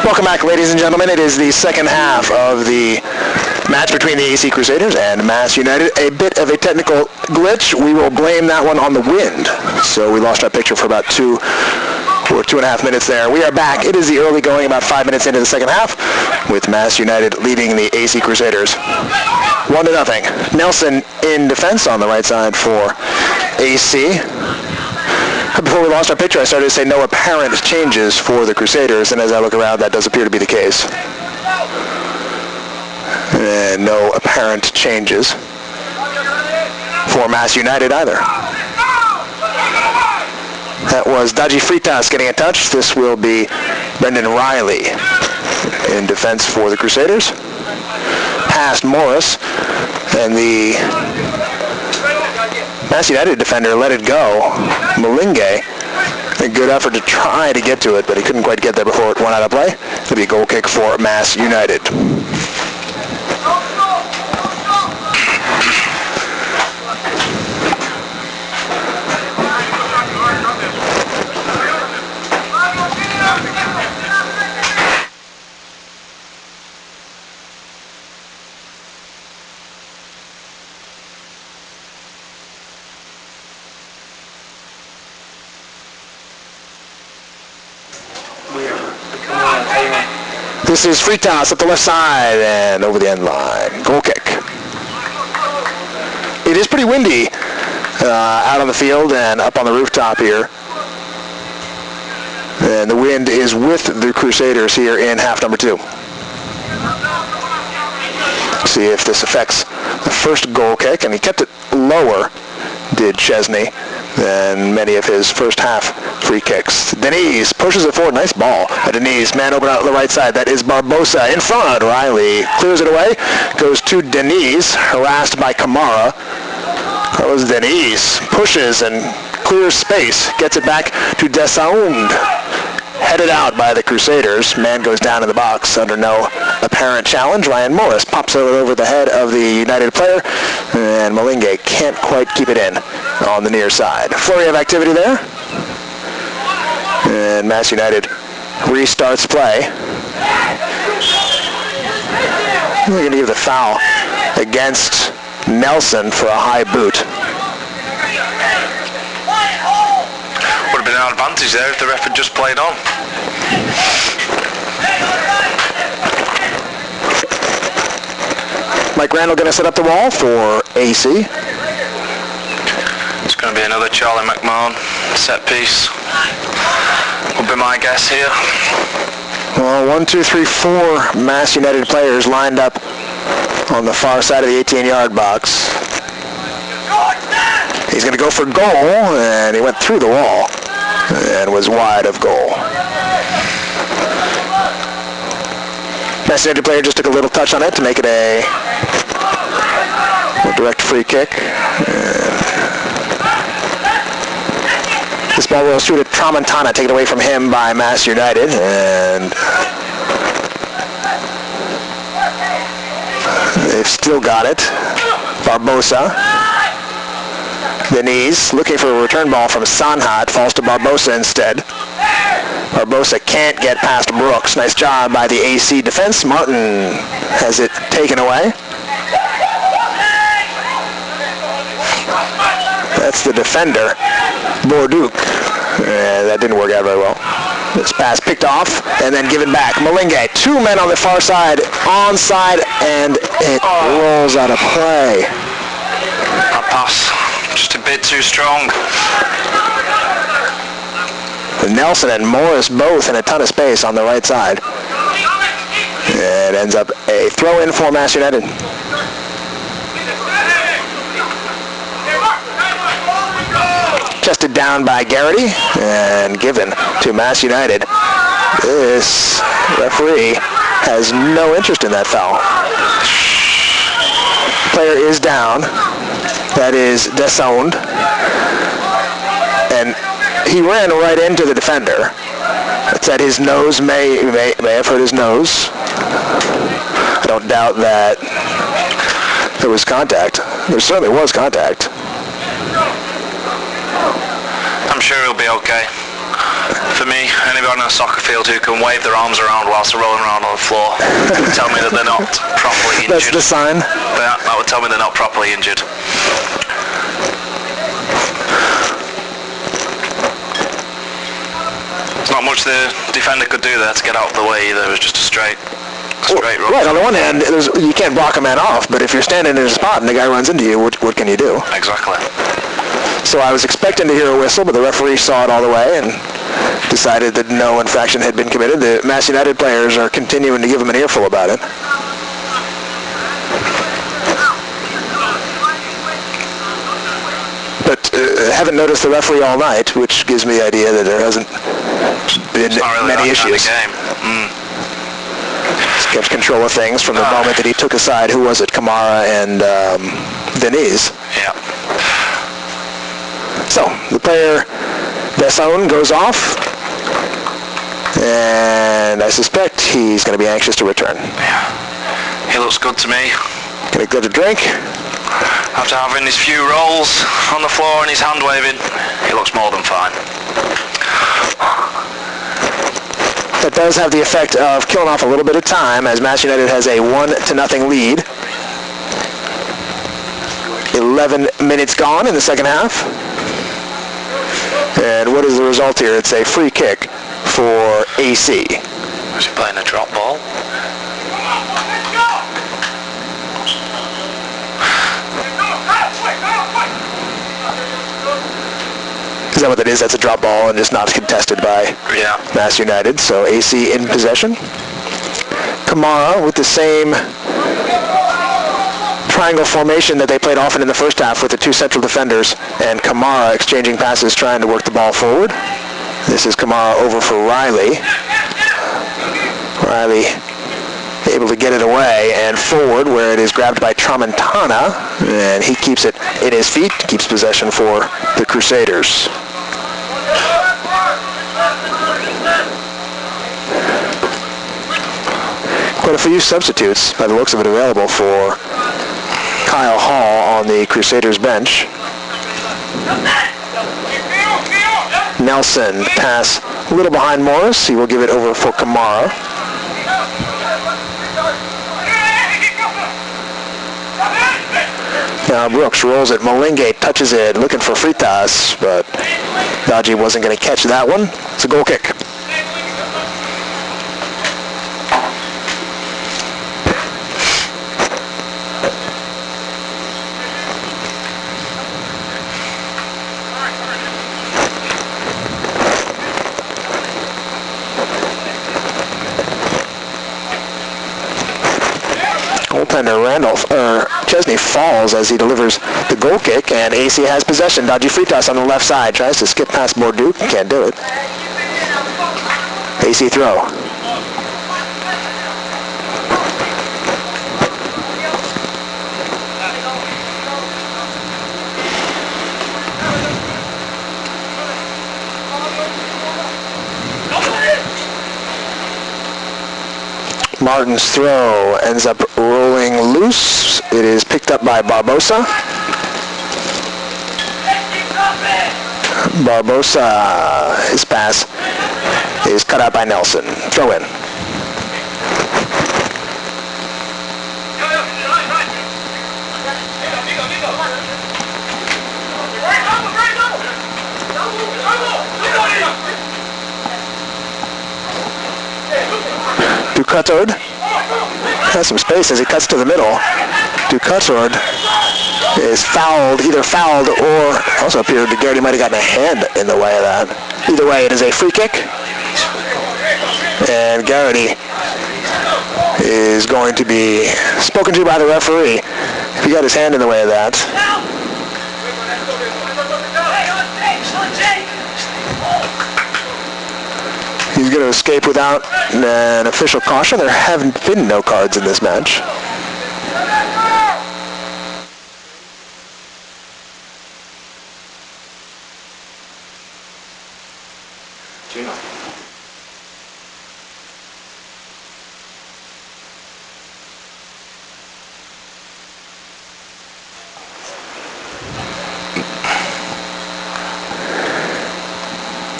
Welcome back, ladies and gentlemen. It is the second half of the match between the AC Crusaders and Mass United. A bit of a technical glitch. We will blame that one on the wind. So we lost our picture for about 2.5 minutes there. We are back. It is the early going, about 5 minutes into the second half, with Mass United leading the AC Crusaders 1-0. Nelson in defense on the right side for AC. Before we lost our picture, I started to say no apparent changes for the Crusaders, and as I look around, that does appear to be the case. And no apparent changes for Mass United either. That was Daji Fritas getting a touch. This will be Brendan Riley in defense for the Crusaders. Past Morris, and the Mass United defender let it go. Malinge, a good effort to try to get to it, but he couldn't quite get there before it went out of play. It'll be a goal kick for Mass United. This is Fritas at the left side and over the end line. Goal kick. It is pretty windy out on the field and up on the rooftop here. And the wind is with the Crusaders here in half number 2. See if this affects the first goal kick, and he kept it lower, did Chesney, than many of his first half free kicks. Denise pushes it forward. Nice ball. Denise, man open out on the right side. That is Barbosa in front. Riley clears it away. Goes to Denise, harassed by Kamara. Carlos Denise pushes and clears space. Gets it back to Desaund. Headed out by the Crusaders. Man goes down in the box under no apparent challenge. Ryan Morris pops it over the head of the United player, and Malinge can't quite keep it in on the near side. Flurry of activity there. And Mass United restarts play. We're going to give the foul against Nelson for a high boot. Would have been an advantage there if the ref had just played on. Mike Randall going to set up the wall for AC. It's going to be another Charlie McMahon set piece. Would be my guess here. Well, 1, 2, 3, 4 Mass United players lined up on the far side of the 18-yard box. He's going to go for goal, and he went through the wall and was wide of goal. Mass United player just took a little touch on it to make it a direct free kick. This ball will shoot at Tramontana, taken away from him by Mass United, and they've still got it. Barbosa. Denise looking for a return ball from Sanhat, falls to Barbosa instead. Barbosa can't get past Brooks. Nice job by the AC defense. Martin has it taken away. That's the defender, Borduc. That didn't work out very well. This pass picked off and then given back. Malinge, 2 men on the far side, onside, and it rolls out of play. That pass, just a bit too strong. Nelson and Morris both in a ton of space on the right side. It ends up a throw-in for Mass United. Chested down by Garrity and given to Mass United. This referee has no interest in that foul. Player is down. That is Desaund. And he ran right into the defender. It's at his nose, may have hurt his nose. I don't doubt that there was contact. There certainly was contact. I'm sure he'll be okay. For me, anybody on a soccer field who can wave their arms around whilst they're rolling around on the floor would tell me that they're not properly injured. That's the sign? That would tell me they're not properly injured. There's not much the defender could do there to get out of the way either. It was just a straight run. Right, on the one hand, you can't block a man off, but if you're standing in a spot and the guy runs into you, what can you do? Exactly. So I was expecting to hear a whistle, but the referee saw it all the way and decided that no infraction had been committed. The Mass United players are continuing to give him an earful about it. But haven't noticed the referee all night, which gives me the idea that there hasn't been many issues. Kind of game. He's kept control of things from the moment that he took aside, who was it, Kamara and Denise. Yeah. So, the player, Besson, goes off, and I suspect he's going to be anxious to return. Yeah. He looks good to me. Going to get a drink. After having his few rolls on the floor and his hand waving, he looks more than fine. That does have the effect of killing off a little bit of time, as Mass United has a 1-0 lead. 11 minutes gone in the second half. And what is the result here? It's a free kick for AC. Was he playing a drop ball? Is that what that is? That's a drop ball and just not contested by Mass United. So AC in possession. Kamara with the same triangle formation that they played often in the first half with the two central defenders, and Kamara exchanging passes, trying to work the ball forward. This is Kamara over for Riley. Riley able to get it away and forward, where it is grabbed by Tramontana, and he keeps it in his feet, keeps possession for the Crusaders. Quite a few substitutes, by the looks of it, available for Kyle Hall on the Crusaders bench. Nelson, pass a little behind Morris. He will give it over for Kamara. Now Brooks rolls it. Malingue touches it, looking for Fritas, but Dodgy wasn't going to catch that one. It's a goal kick. Goaltender Chesney falls as he delivers the goal kick, and AC has possession. Dodgy Fritas on the left side tries to skip past Borduc, can't do it. AC throw. Martin's throw ends up rolling loose. It is picked up by Barbosa. Barbosa, his pass is cut out by Nelson. Throw in. Ducatord has some space as he cuts to the middle. Ducatord is fouled, either fouled or also appeared that Garrity might have gotten a hand in the way of that. Either way, it is a free kick. And Garrity is going to be spoken to by the referee if he got his hand in the way of that. He's going to escape without an official caution. There haven't been no cards in this match.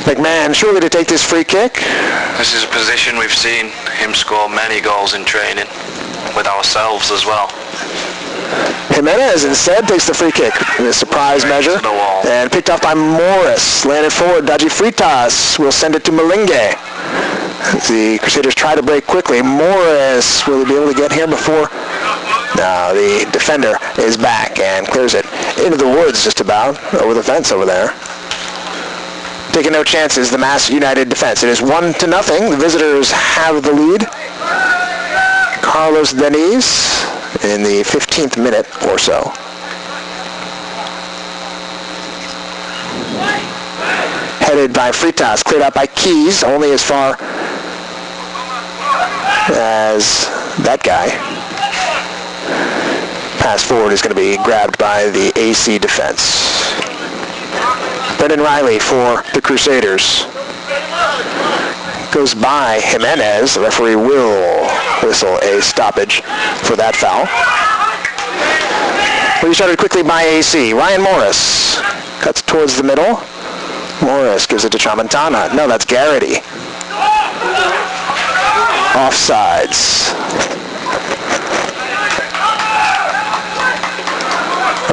McMahon surely to take this free kick. This is a position we've seen him score many goals in training, with ourselves as well. Jimenez instead takes the free kick in a surprise measure. And picked up by Morris. Landed forward. Dodgy Fritas will send it to Malingue. The Crusaders try to break quickly. Morris, will he be able to get here before? No, the defender is back and clears it into the woods just about, over the fence over there. Taking no chances, the Mass United defense. It is 1-0. The visitors have the lead. Carlos Deniz in the 15th minute or so. Headed by Fritas, cleared out by Keys, only as far as that guy. Pass forward is going to be grabbed by the AC defense. Brendan Riley for the Crusaders. Goes by Jimenez. The referee will whistle a stoppage for that foul. Restarted quickly by AC. Ryan Morris cuts towards the middle. Morris gives it to Tramontana. No, that's Garrity. Offsides.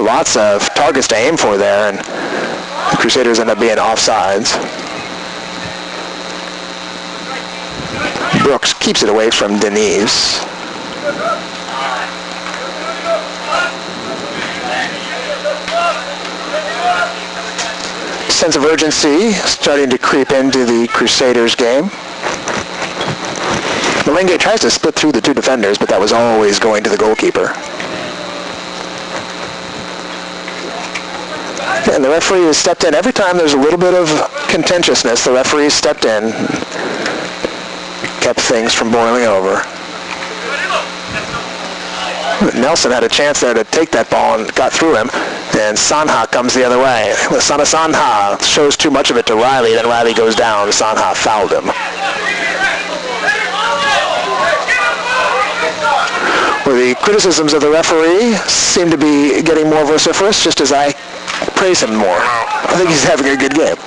Lots of targets to aim for there, and the Crusaders end up being offsides. Brooks keeps it away from Deniz. Sense of urgency starting to creep into the Crusaders game. Malingue tries to split through the two defenders, but that was always going to the goalkeeper. And the referee has stepped in. Every time there's a little bit of contentiousness, the referee stepped in, kept things from boiling over. Nelson had a chance there to take that ball and got through him, and Sanha comes the other way. Sanha shows too much of it to Riley, then Riley goes down. Sanha fouled him. Well, the criticisms of the referee seem to be getting more vociferous, just as I praise him more. I think he's having a good game.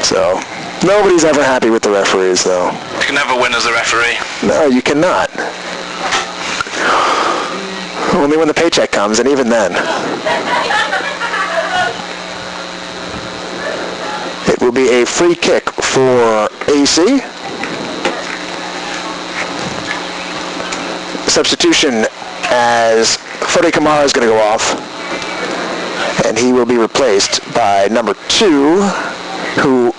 So, nobody's ever happy with the referees, though. You can never win as a referee. No, you cannot. Only when the paycheck comes, and even then. It will be a free kick for AC. Substitution as Fode Kamara is going to go off, and he will be replaced by number 2, who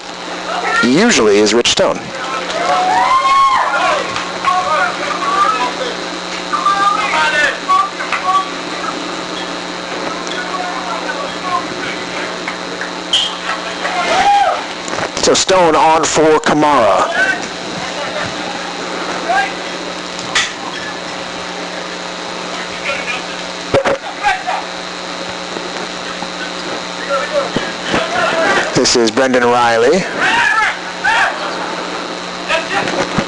usually is Rich Stone. So Stone on for Kamara. This is Brendan Riley.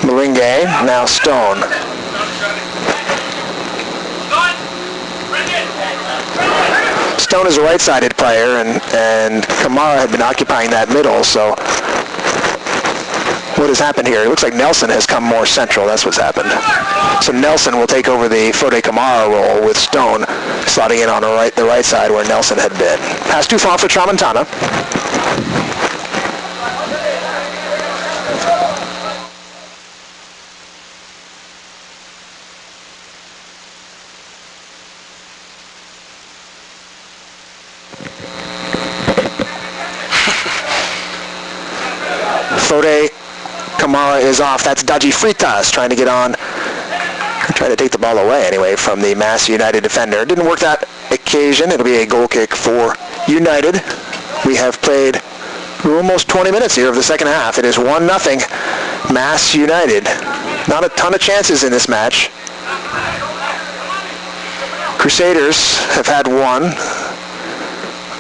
Malingue, now Stone. Stone is a right-sided player, and Kamara had been occupying that middle, so what has happened here? It looks like Nelson has come more central. That's what's happened. So Nelson will take over the Fode Kamara role with Stone slotting in on the right side where Nelson had been. Pass too far for Tramontana. Fode Kamara is off. That's Dodgy Fritas trying to get on, trying to take the ball away anyway from the Mass United defender. It didn't work that occasion. It'll be a goal kick for United. We have played almost 20 minutes here of the second half. It is 1-0 Mass United. Not a ton of chances in this match. Crusaders have had one.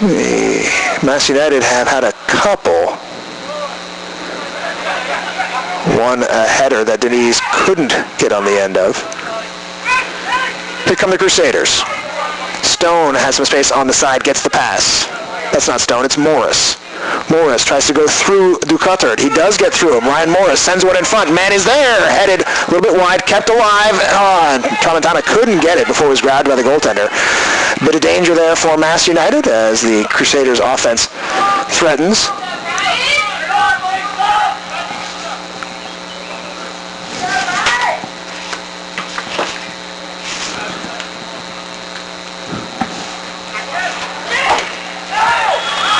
The Mass United have had a couple. One a header that Deniz couldn't get on the end of. Here come the Crusaders. Stone has some space on the side, gets the pass. That's not Stone, it's Morris. Morris tries to go through Ducatard. He does get through him. Ryan Morris sends one in front. Man is there. Headed a little bit wide, kept alive. And Tramontana couldn't get it before it was grabbed by the goaltender. Bit of danger there for Mass United as the Crusaders offense threatens.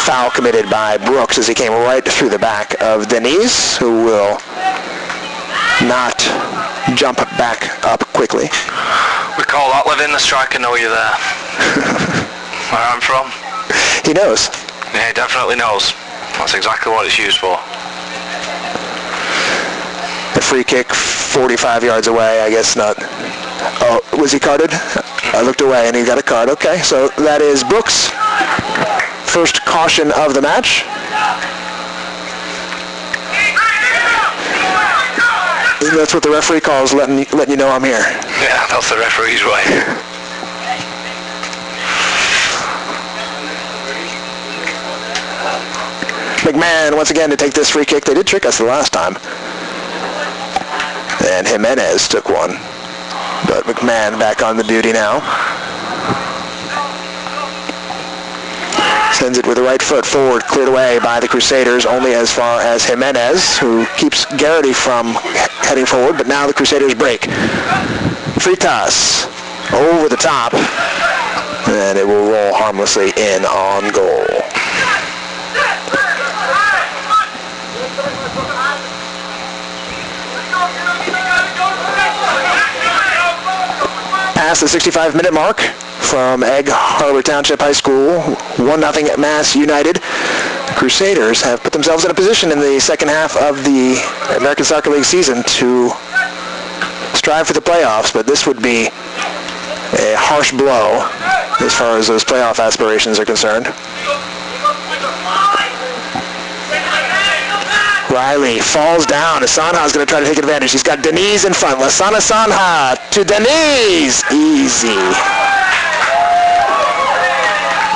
Foul committed by Brooks as he came right through the back of Denise, who will not jump back up quickly. We call that living the striker know you're there. Where I'm from. He knows. Yeah, he definitely knows. That's exactly what it's used for. The free kick 45 yards away, I guess not. Oh, was he carded? I looked away and he got a card. Okay, so that is Brooks. First caution of the match. That's what the referee calls letting you know I'm here. Yeah, that's the referee's way. McMahon once again to take this free kick. They did trick us the last time. And Jimenez took one. But McMahon back on the duty now. Sends it with the right foot forward, cleared away by the Crusaders, only as far as Jimenez, who keeps Garrity from heading forward, but now the Crusaders break. Fritas over the top, and it will roll harmlessly in on goal. Past the 65-minute mark from Egg Harbor Township High School, 1-0 Mass United. Crusaders have put themselves in a position in the second half of the American Soccer League season to strive for the playoffs, but this would be a harsh blow as far as those playoff aspirations are concerned. Riley falls down. Sanha's going to try to take advantage. He's got Denise in front. Lasana Sanha to Denise. Easy.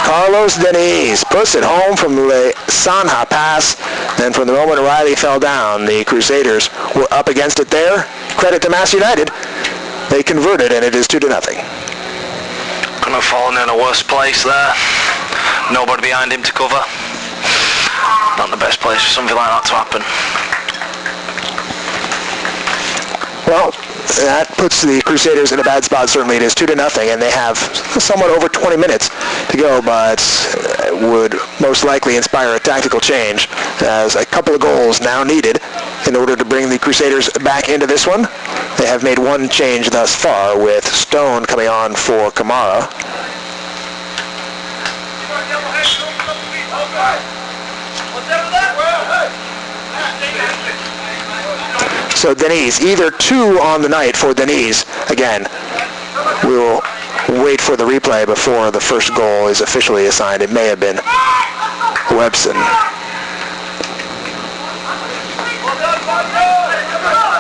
Carlos Denise puts it home from the Sanha pass. Then from the moment Riley fell down, the Crusaders were up against it there. Credit to Mass United. They converted, and it is 2-0. Couldn't have fallen in a worse place there. Nobody behind him to cover. Not the best place for something like that to happen. Well, that puts the Crusaders in a bad spot. Certainly it is 2-0, and they have somewhat over 20 minutes to go, but would most likely inspire a tactical change as a couple of goals now needed in order to bring the Crusaders back into this one. They have made one change thus far with Stone coming on for Kamara. So Denise, either 2 on the night for Denise. Again, we will wait for the replay before the first goal is officially assigned. It may have been Webson.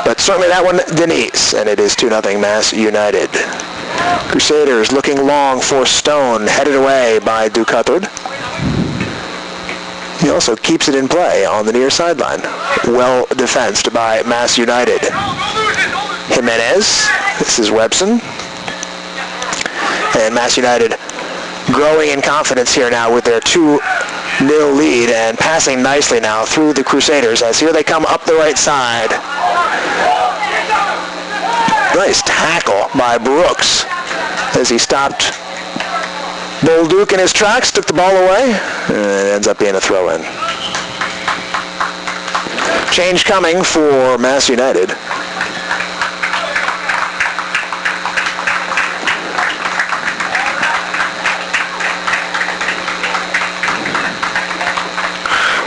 But certainly that one, Denise, and it is 2-0 Mass United. Crusaders looking long for Stone, headed away by Ducatard. He also keeps it in play on the near sideline. Well defensed by Mass United. Jimenez, this is Webson. And Mass United growing in confidence here now with their 2-0 lead and passing nicely now through the Crusaders as here they come up the right side. Nice tackle by Brooks as he stopped Bolduc in his tracks, took the ball away, and it ends up being a throw-in. Change coming for Mass United.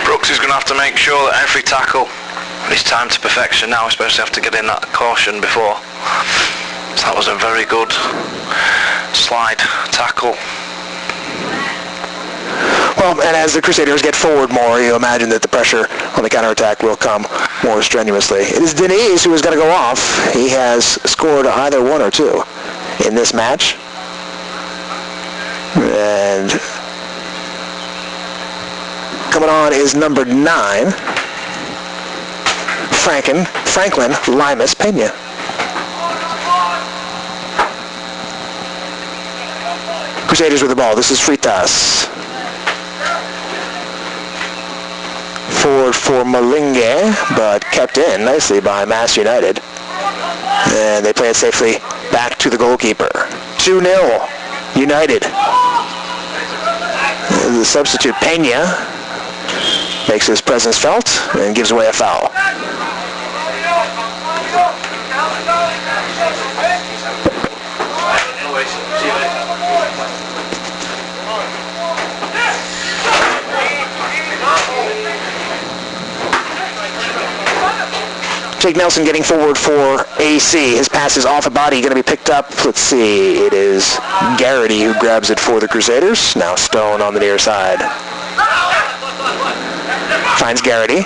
Brooks is going to have to make sure that every tackle is timed to perfection now, especially after getting that caution before. So that was a very good slide tackle. Well, and as the Crusaders get forward more, you imagine that the pressure on the counterattack will come more strenuously. It is Denise who is going to go off. He has scored either 1 or 2 in this match. And Coming on is number 9, Franklin Limas Pena. Crusaders with the ball. This is Freitas. Forward for Malinge, but kept in nicely by Mass United. And they play it safely back to the goalkeeper. 2-0 United. The substitute Pena makes his presence felt and gives away a foul. Jake Nelson getting forward for AC. His pass is off a body, going to be picked up. Let's see, it is Garrity who grabs it for the Crusaders. Now Stone on the near side. Finds Garrity.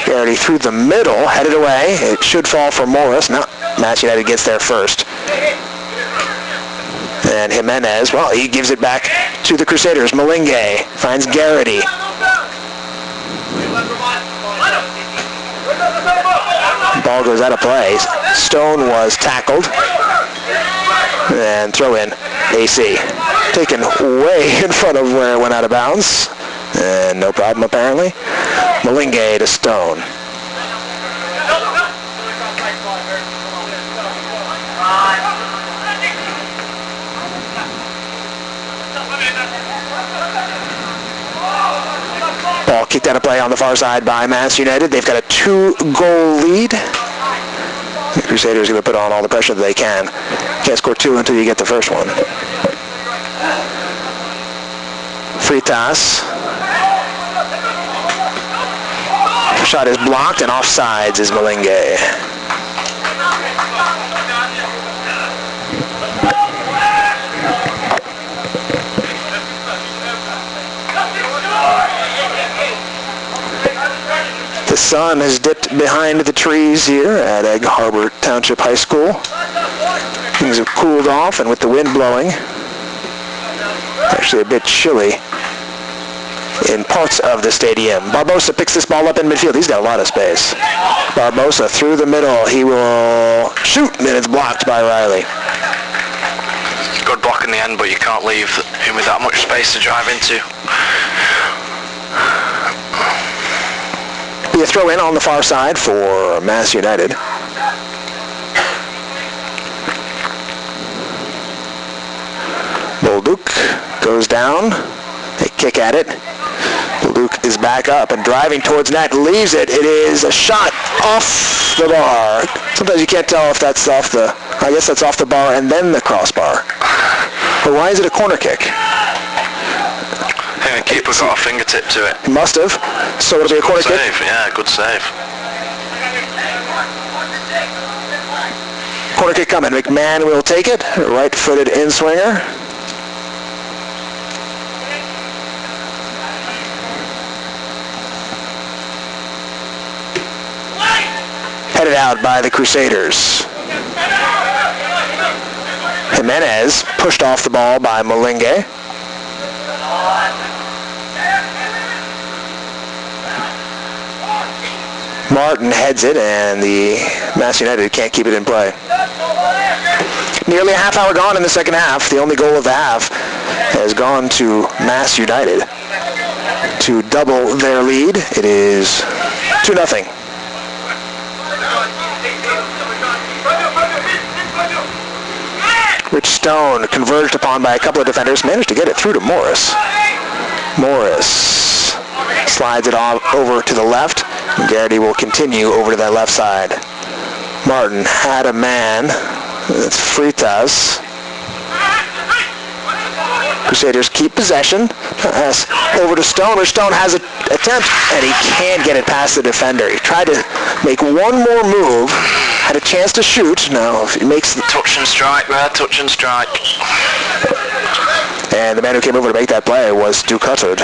Garrity through the middle, headed away. It should fall for Morris. No, Mass United gets there first. And Jimenez, well, he gives it back to the Crusaders. Malinge finds Garrity. Ball goes out of play. Stone was tackled. And throw in AC. Taken way in front of where it went out of bounds. And no problem apparently. Malinge to Stone. Ball kicked out of play on the far side by Mass United. They've got a 2-goal lead. The Crusaders are going to put on all the pressure that they can. Can't score 2 until you get the first one. Freitas. Shot is blocked and offsides is Malinge. The sun has dipped behind the trees here at Egg Harbor Township High School. Things have cooled off, and with the wind blowing, actually a bit chilly in parts of the stadium. Barbosa picks this ball up in midfield. He's got a lot of space. Barbosa through the middle. He will shoot, and it's blocked by Riley. Good block in the end, but you can't leave him with that much space to drive into. Be a throw in on the far side for Mass United. Bolduc goes down. They kick at it. Bolduc is back up and driving towards net. Leaves it. It is a shot off the bar. Sometimes you can't tell if that's off the... I guess that's off the bar and then the crossbar. But why is it a corner kick? The keeper got a fingertip to it. Must have. So it'll be a corner kick? Yeah, good save. Corner kick coming. McMahon will take it. Right-footed in-swinger. Headed out by the Crusaders. Jimenez pushed off the ball by Malinge. Martin heads it, and the Mass United can't keep it in play. Nearly a half hour gone in the second half. The only goal of the half has gone to Mass United to double their lead. It is 2-0. Rich Stone, converged upon by a couple of defenders, managed to get it through to Morris. Morris slides it over to the left. Garrity will continue over to that left side. Martin had a man. That's Freitas. Crusaders keep possession. Pass over to Stone, where Stone has an attempt, and he can't get it past the defender. He tried to make one more move, had a chance to shoot. Now, if he makes the touch and strike there, touch and strike. And the man who came over to make that play was Duke Huttard.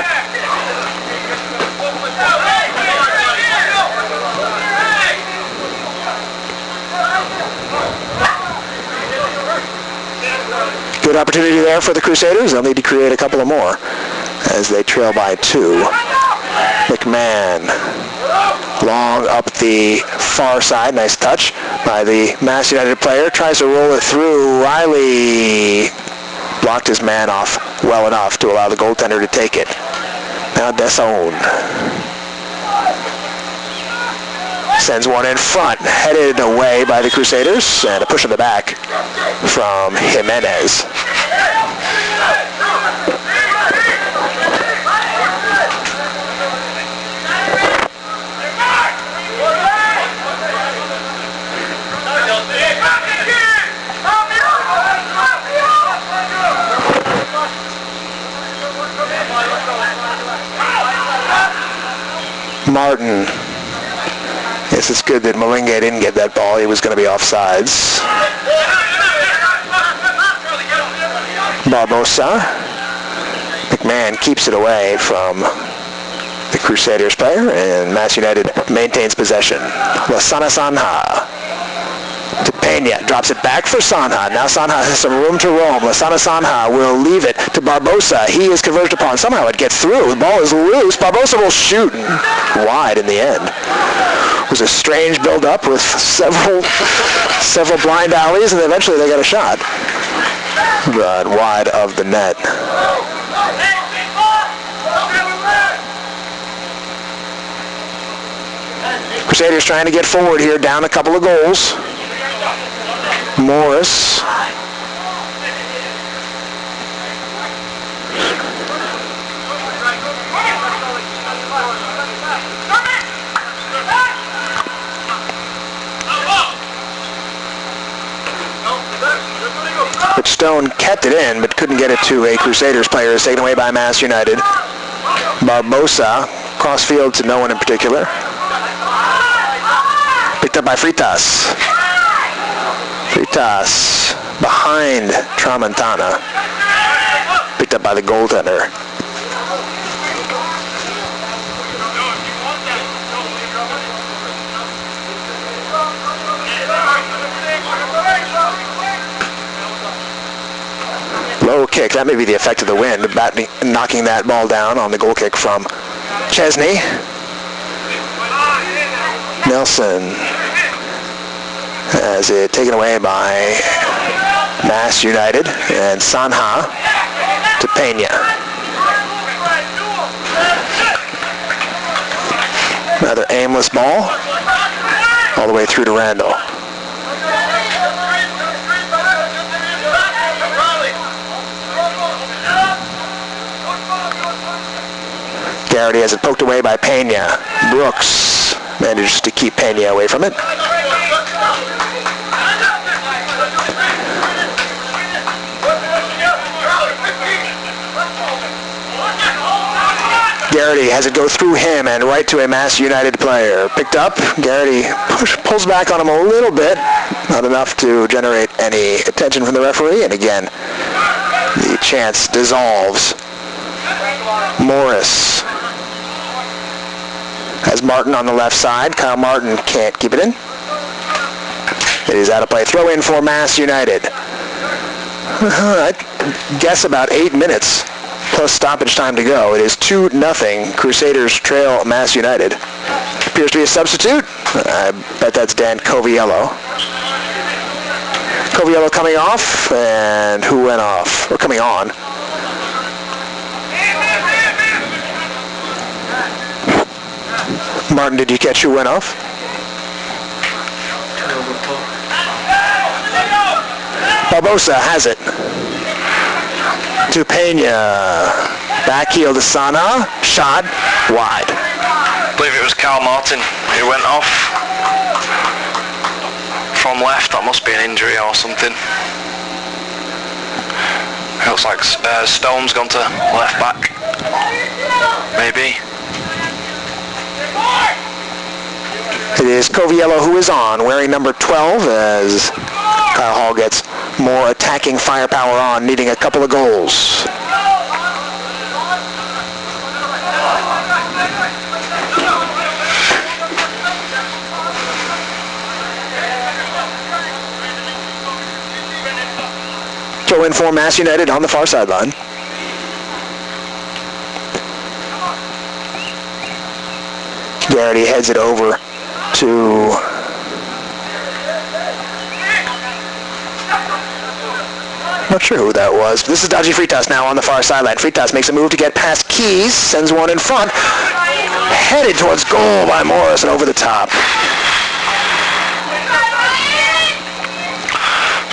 Good opportunity there for the Crusaders. They'll need to create a couple of more. as they trail by 2. McMahon, long up the far side. Nice touch by the Mass United player. Tries to roll it through. Riley blocked his man off well enough to allow the goaltender to take it. Now Desson sends one in front, headed away by the Crusaders, and a push in the back from Jimenez. Martin. Yes, it's good that Malinga didn't get that ball. He was going to be offsides. Barbosa. McMahon keeps it away from the Crusaders player, and Mass United maintains possession. Lasana Sanha to Pena. Drops it back for Sanha. Now Sanha has some room to roam. Lasana Sanha will leave it to Barbosa. He is converged upon. Somehow it gets through. The ball is loose. Barbosa will shoot wide in the end. It was a strange build-up with several blind alleys, and eventually they got a shot. But wide of the net. Crusaders trying to get forward here, down a couple of goals. Morris. But Stone kept it in, but couldn't get it to a Crusaders player. It's taken away by Mass United. Barbosa, crossfield to no one in particular. Picked up by Fritas. Fritas behind Tramontana. Picked up by the goaltender. Low kick, that may be the effect of the wind, knocking that ball down on the goal kick from Chesney. Nelson has it taken away by Mass United, and Sanha to Pena. Another aimless ball all the way through to Randall. Garrity has it poked away by Pena. Brooks manages to keep Pena away from it. Garrity has it go through him and right to a Mass United player. Picked up. Garrity pulls back on him a little bit. Not enough to generate any attention from the referee. And again, the chance dissolves. Morris has Martin on the left side. Kyle Martin can't keep it in. It is out of play. Throw in for Mass United. I guess about 8 minutes plus stoppage time to go. It is 2-0. Crusaders trail Mass United. Appears to be a substitute. I bet that's Dan Coviello. Coviello coming off, and who went off? Or coming on. Martin, did you catch who went off? Barbosa has it. To Pena. Back heel to Sana. Shot wide. I believe it was Carl Martin who went off from left. That must be an injury or something. It looks like Stone's gone to left back. Maybe. It is Coviello who is on, wearing number 12 as Kyle Hall gets more attacking firepower on, needing a couple of goals. Throw in for Mass United on the far sideline. Garrity heads it over to not sure who that was. This is Dodgy Fritas now on the far sideline. Fritas makes a move to get past Keys, sends one in front, headed towards goal by Morris and over the top.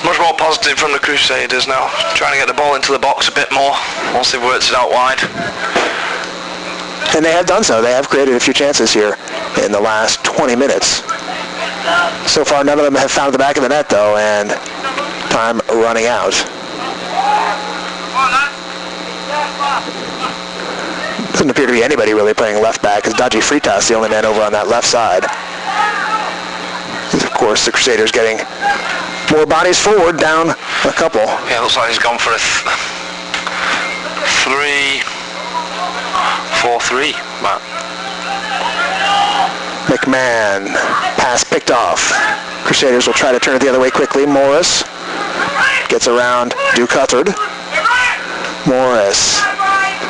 Much more positive from the Crusaders now, trying to get the ball into the box a bit more once they've worked it out wide. And they have done so. They have created a few chances here in the last 20 minutes. So far, none of them have found the back of the net, though, and time running out. Doesn't appear to be anybody really playing left back, as Dodgy Fritas, the only man over on that left side. Of course, the Crusaders getting more bodies forward, down a couple. Yeah, looks like he's gone for a 3-4-3, Matt. McMahon, pass picked off. Crusaders will try to turn it the other way quickly. Morris gets around Duke Huthard. Morris,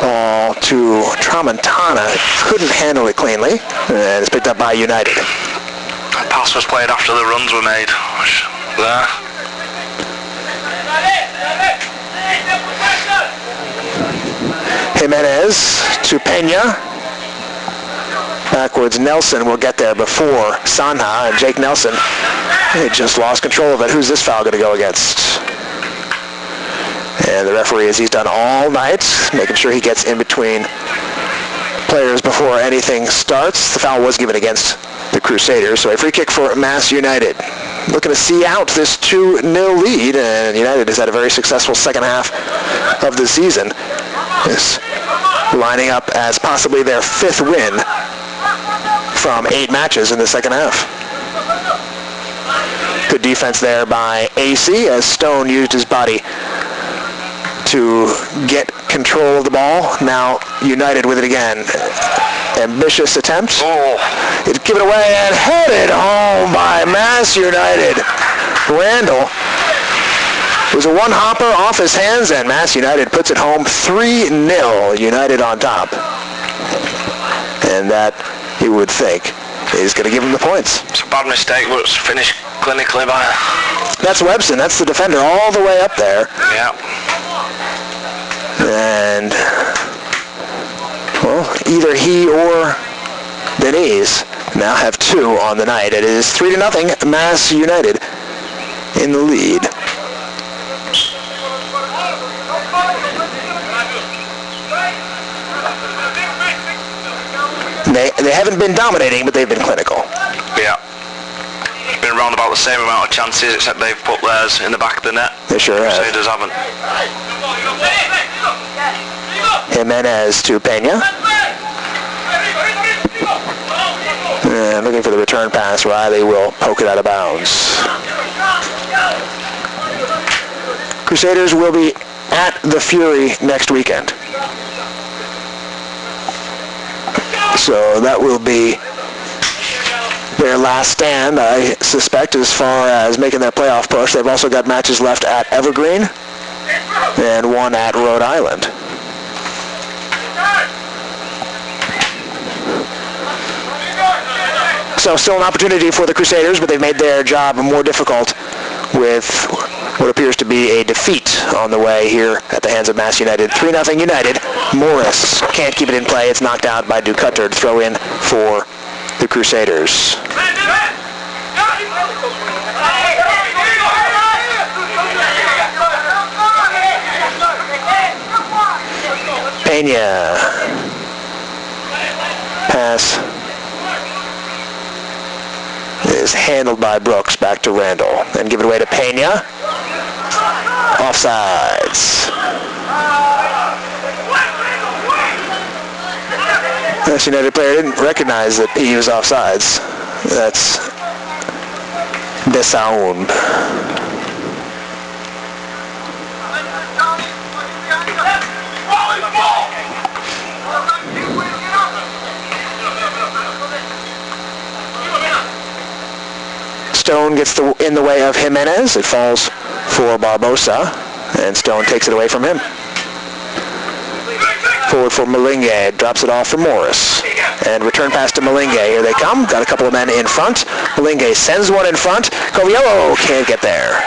ball to Tramontana, couldn't handle it cleanly, and it's picked up by United. The pass was played after the runs were made. There. Jimenez to Pena. Backwards, Nelson will get there before Sanha, and Jake Nelson, he just lost control of it. Who's this foul going to go against? And the referee, as he's done all night, making sure he gets in between players before anything starts. The foul was given against the Crusaders, so a free kick for Mass United. Looking to see out this 2-0 lead, and United has had a very successful second half of the season. Is lining up as possibly their 5th win from 8 matches in the second half. Good defense there by AC, as Stone used his body to get control of the ball. Now United with it again. Ambitious attempt. Oh. It's given away and headed home by Mass United. Randall. It was a one-hopper off his hands, and Mass United puts it home 3-0. United on top. And that, you would think, is going to give them the points. It's a bad mistake, but it's finished clinically by... That's Webson. That's the defender all the way up there. Yeah. And, well, either he or Denise now have 2 on the night. It is 3-0, Mass United in the lead. They haven't been dominating, but they've been clinical. Yeah. Been around about the same amount of chances, except they've put theirs in the back of the net. They sure have. Crusaders haven't. Jimenez to Pena. And looking for the return pass. Riley will poke it out of bounds. Crusaders will be at the Fury next weekend. So that will be their last stand, I suspect, as far as making that playoff push. They've also got matches left at Evergreen and one at Rhode Island. So still an opportunity for the Crusaders, but they've made their job more difficult with what appears to be a defeat on the way here at the hands of Mass United. 3-0 United. Morris can't keep it in play. It's knocked out by Duke Huthard. Throw in for the Crusaders. Pena. Pass is handled by Brooks. Back to Randall. Then give it away to Pena. Offsides. This United player didn't recognize that he was offsides. That's the sound. Stone gets in the way of Jimenez. It falls for Barbosa, and Stone takes it away from him. Forward for Malingue, drops it off for Morris. And return pass to Malingue. Here they come. Got a couple of men in front. Malingue sends one in front. Coviello can't get there.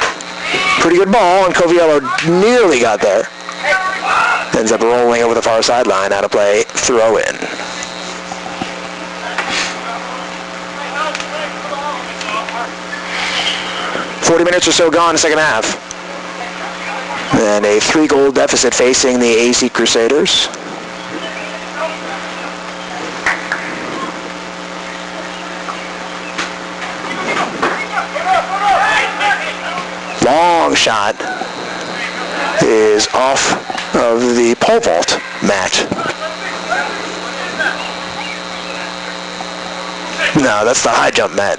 Pretty good ball, and Coviello nearly got there. Ends up rolling over the far sideline. Out of play, throw in. .40 or so gone, second half. And a 3-goal deficit facing the AC Crusaders. Long shot is off of the pole vault mat. No, that's the high jump mat.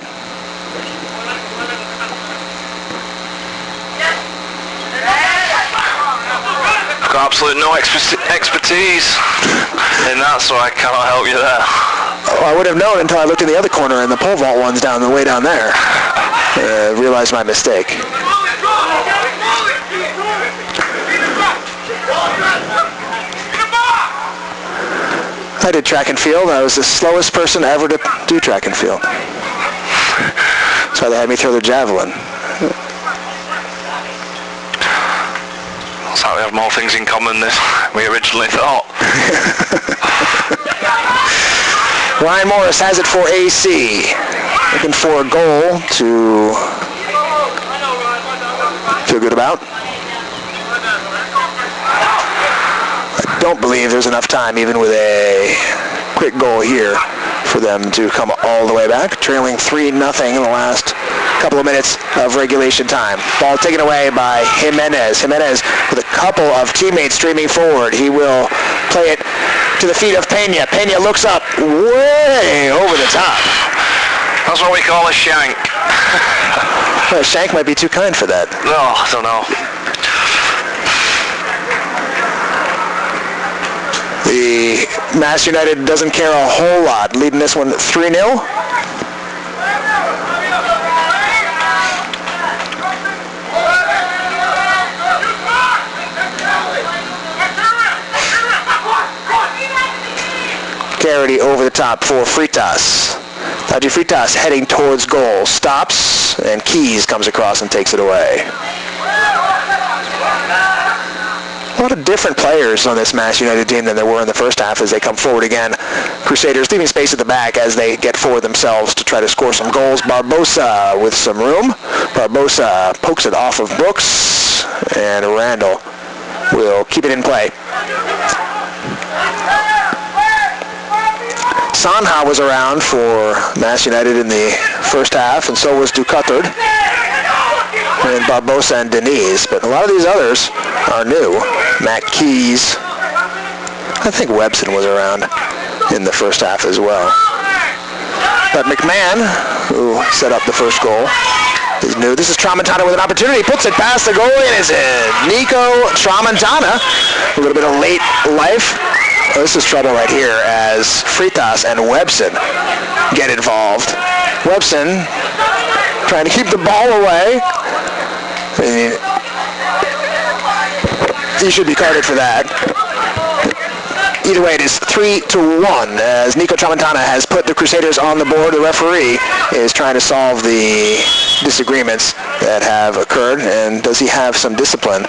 I've got absolutely no expertise in that, so I cannot help you there. Oh, I would have known until I looked in the other corner and the pole vault one's down the way down there. Realized my mistake. I did track and field. I was the slowest person ever to do track and field. So they had me throw the javelin. Looks like we have more things in common than we originally thought. Ryan Morris has it for AC. Looking for a goal to feel good about. I don't believe there's enough time, even with a quick goal here, for them to come all the way back. Trailing 3-0 in the last couple of minutes of regulation time. Ball taken away by Jimenez. Jimenez with a couple of teammates streaming forward. He will play it to the feet of Pena. Pena looks up way over the top. That's what we call a shank. Well, a shank might be too kind for that. No, I don't know. The Mass United doesn't care a whole lot, leading this one 3-0. Garrity over the top for Fritas. Taji Fritas heading towards goal. Stops, and Keys comes across and takes it away. A lot of different players on this Mass United team than there were in the first half as they come forward again. Crusaders leaving space at the back as they get forward themselves to try to score some goals. Barbosa with some room. Barbosa pokes it off of Brooks, and Randall will keep it in play. Sanha was around for Mass United in the first half, and so was Ducatard, and Barbosa and Denise, but a lot of these others are new. Matt Keys, I think Webson was around in the first half as well. But McMahon, who set up the first goal, is new. This is Tramontana with an opportunity, puts it past the goal, and is in. Nico Tramontana, a little bit of late life. Oh, this is trouble right here as Fritas and Webson get involved. Webson trying to keep the ball away. He should be carded for that. Either way, it is 3-1 as Nico Tramontana has put the Crusaders on the board. The referee is trying to solve the disagreements that have occurred, and does he have some discipline?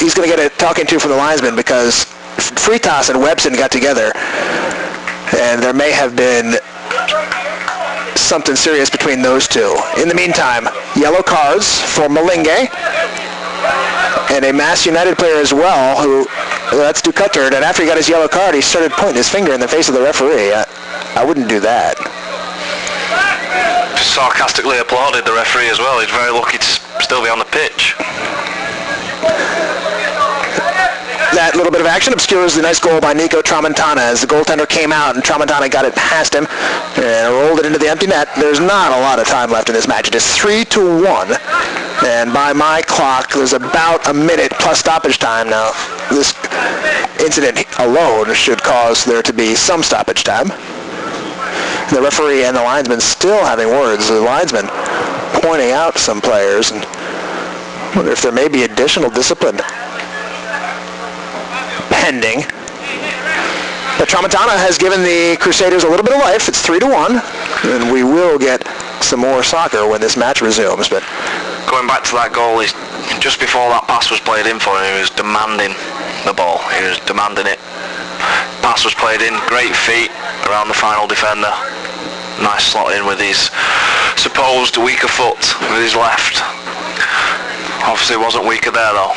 He's going to get a talking to from the linesman because Fritas and Webson got together, and there may have been something serious between those two. In the meantime, yellow cards for Malingue, and a Mass United player as well, that's Ducatard, and after he got his yellow card, he started pointing his finger in the face of the referee. I wouldn't do that. Sarcastically applauded the referee as well. He's very lucky to still be on the pitch. That little bit of action obscures the nice goal by Nico Tramontana as the goaltender came out and Tramontana got it past him and rolled it into the empty net. There's not a lot of time left in this match. It is 3-1, and by my clock, there's about a minute plus stoppage time. Now, this incident alone should cause there to be some stoppage time. The referee and the linesman still having words. The linesman pointing out some players, and wonder if there may be additional discipline pending. But Tramontana has given the Crusaders a little bit of life. It's 3-1, and we will get some more soccer when this match resumes. But going back to that goal, just before that pass was played in for him, he was demanding the ball. He was demanding it. Pass was played in, great feet around the final defender. Nice slot in with his supposed weaker foot with his left. Obviously wasn't weaker there though.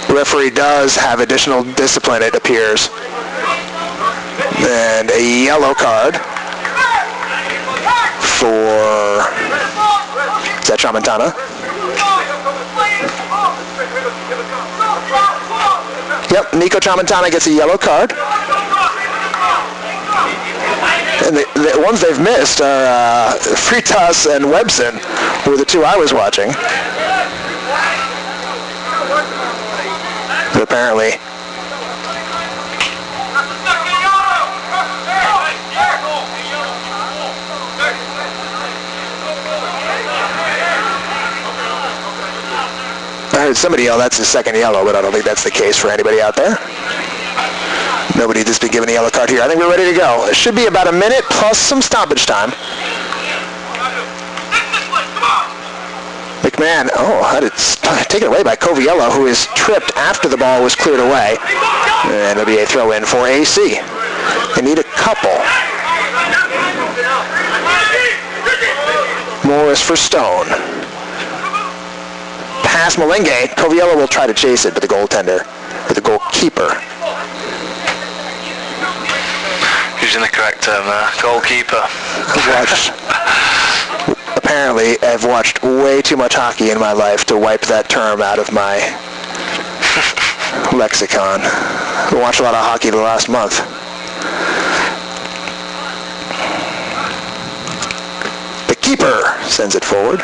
Referee does have additional discipline, it appears. And a yellow card for, is that Tramontana? Yep, Nico Tramontana gets a yellow card. And the ones they've missed are Fritas and Webson, were the two I was watching. But apparently I heard somebody yell that's his second yellow, but I don't think that's the case for anybody out there. Nobody just been given a yellow card here. I think we're ready to go. It should be about a minute plus some stoppage time. McMahon, it's taken away by Coviello, who is tripped after the ball was cleared away. And it'll be a throw-in for AC. They need a couple. Morris for Stone. Pass Malingue. Coviello will try to chase it, but the goaltender, or the goalkeeper. Using the correct term there, goalkeeper. Apparently, I've watched way too much hockey in my life to wipe that term out of my lexicon. I watched a lot of hockey the last month. The keeper sends it forward.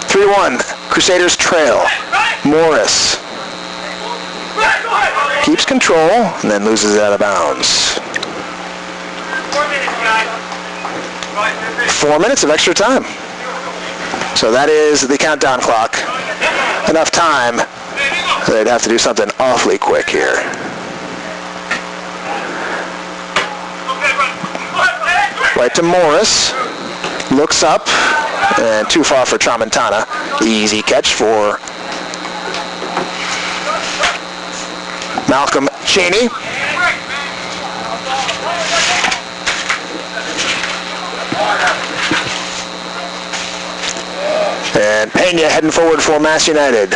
3-1, Crusaders trail. Morris keeps control and then loses it out of bounds. 4 minutes of extra time. So that is the countdown clock. Enough time. They'd have to do something awfully quick here. Right to Morris. Looks up. And too far for Tramontana. Easy catch for Malcolm Cheney. And Pena heading forward for Mass United.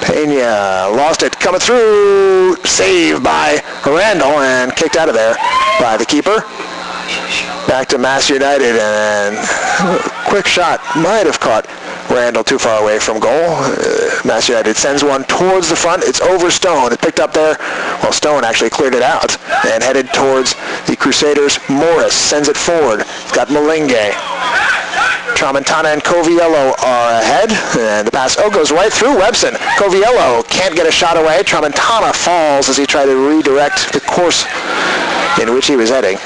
Pena lost it, coming through, saved by Randall and kicked out of there by the keeper. Back to Mass United, and quick shot might have caught Randall too far away from goal. Mass United sends one towards the front. It's over Stone. It's picked up there. Well, Stone actually cleared it out and headed towards the Crusaders. Morris sends it forward. It's got Malingue. Tramontana and Coviello are ahead, and the pass goes right through Webson. Coviello can't get a shot away. Tramontana falls as he tried to redirect the course in which he was heading,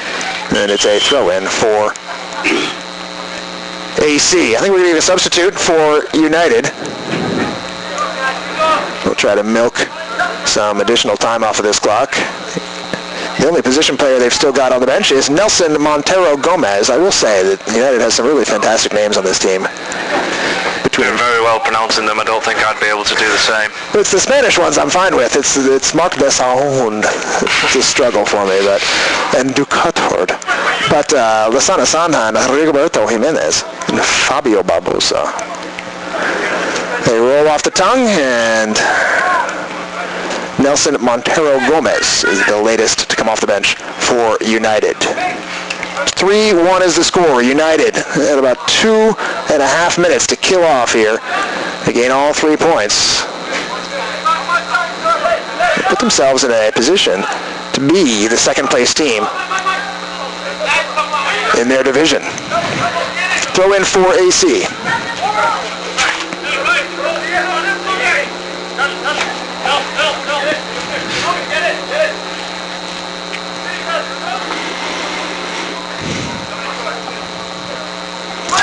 and it's a throw-in for AC. I think we're going to need a substitute for United. We'll try to milk some additional time off of this clock. The only position player they've still got on the bench is Nelson Montero Gomez. I will say that United has some really fantastic names on this team. You're very well pronouncing them. I don't think I'd be able to do the same. It's the Spanish ones I'm fine with. It's Marc Desaun. It's a struggle for me, and Ducatord. But Lasana Sanha and Rigoberto Jimenez and Fabio Barbosa. They roll off the tongue, and Nelson Montero Gomez is the latest to come off the bench for United. 3-1 is the score. United at about 2.5 minutes to kill off here. They gain all 3 points. They put themselves in a position to be the second place team in their division. Throw in for AC.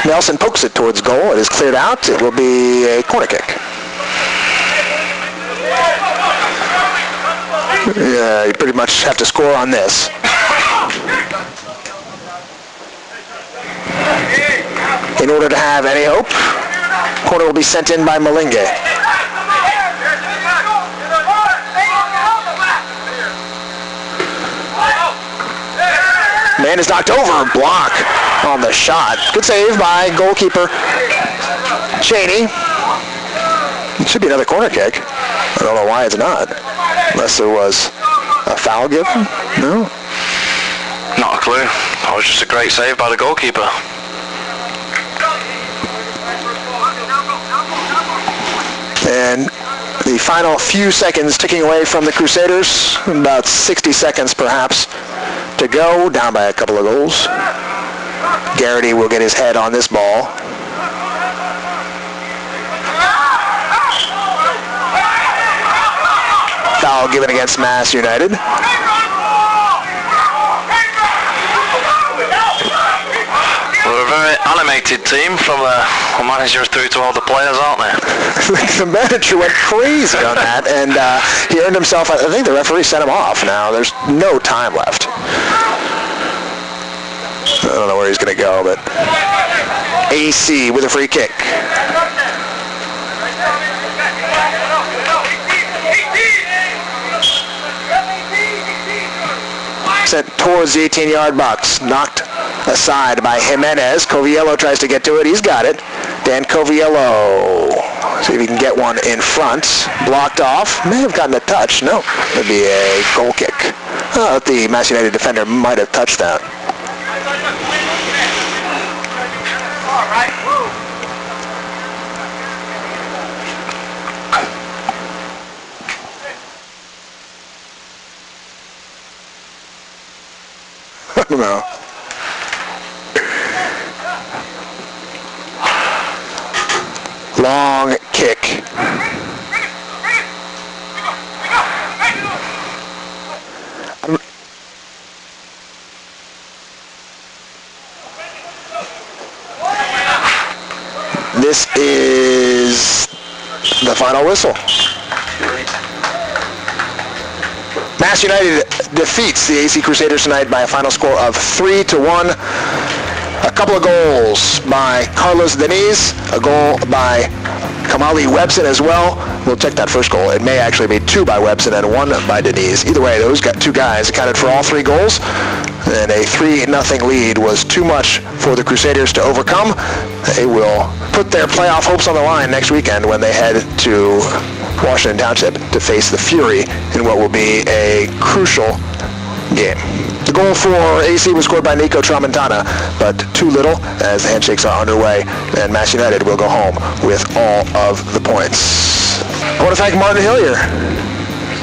Nelson pokes it towards goal. It is cleared out. It will be a corner kick. You pretty much have to score on this. In order to have any hope, corner will be sent in by Malinge. Man is knocked over. Block on the shot. Good save by goalkeeper Cheney. It should be another corner kick. I don't know why it's not. Unless there was a foul given? No? Not a clue. That was just a great save by the goalkeeper. And the final few seconds ticking away from the Crusaders, about 60 seconds perhaps to go, down by a couple of goals. Garrity will get his head on this ball. Foul given against Mass United. We're a very animated team from the manager through to all the players, aren't they? The manager went crazy on that, and he earned himself, I think the referee sent him off now. There's no time left. I don't know where he's going to go, but AC with a free kick. Sent towards the 18-yard box. Knocked aside by Jimenez. Coviello tries to get to it. He's got it. Dan Coviello. See if he can get one in front. Blocked off. May have gotten a touch. No. It'd be a goal kick. The Mass United defender might have touched that. I don't know. Long kick. This is the final whistle. Mass United defeats the AC Crusaders tonight by a final score of 3-1. A couple of goals by Carlos Deniz, a goal by Kamali Webson as well. We'll check that first goal. It may actually be 2 by Webson and 1 by Deniz. Either way, those two guys accounted for all 3 goals, and a 3-0 lead was too much for the Crusaders to overcome. They will put their playoff hopes on the line next weekend when they head to Washington Township to face the Fury in what will be a crucial game. The goal for AC was scored by Nico Tramontana, but too little as the handshakes are underway, and Mass United will go home with all of the points. I want to thank Martin Hillier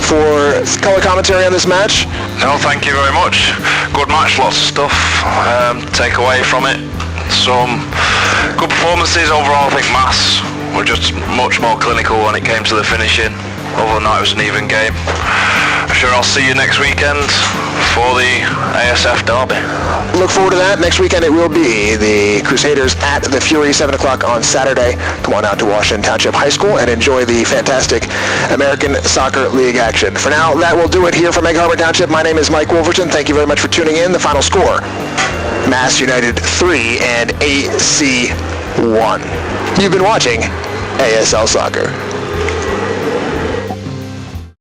for color commentary on this match. No, thank you very much. Good match, lots of stuff. Take away from it. Some good performances overall. I think Mass were just much more clinical when it came to the finishing. Other than that, it was an even game. I'm sure I'll see you next weekend for the ASF derby. Look forward to that. Next weekend it will be the Crusaders at the Fury, 7 o'clock on Saturday. Come on out to Washington Township High School and enjoy the fantastic American Soccer League action. For now, that will do it here from Egg Harbor Township. My name is Mike Wolverton. Thank you very much for tuning in. The final score, Mass United 3 and AC 1. You've been watching ASL Soccer.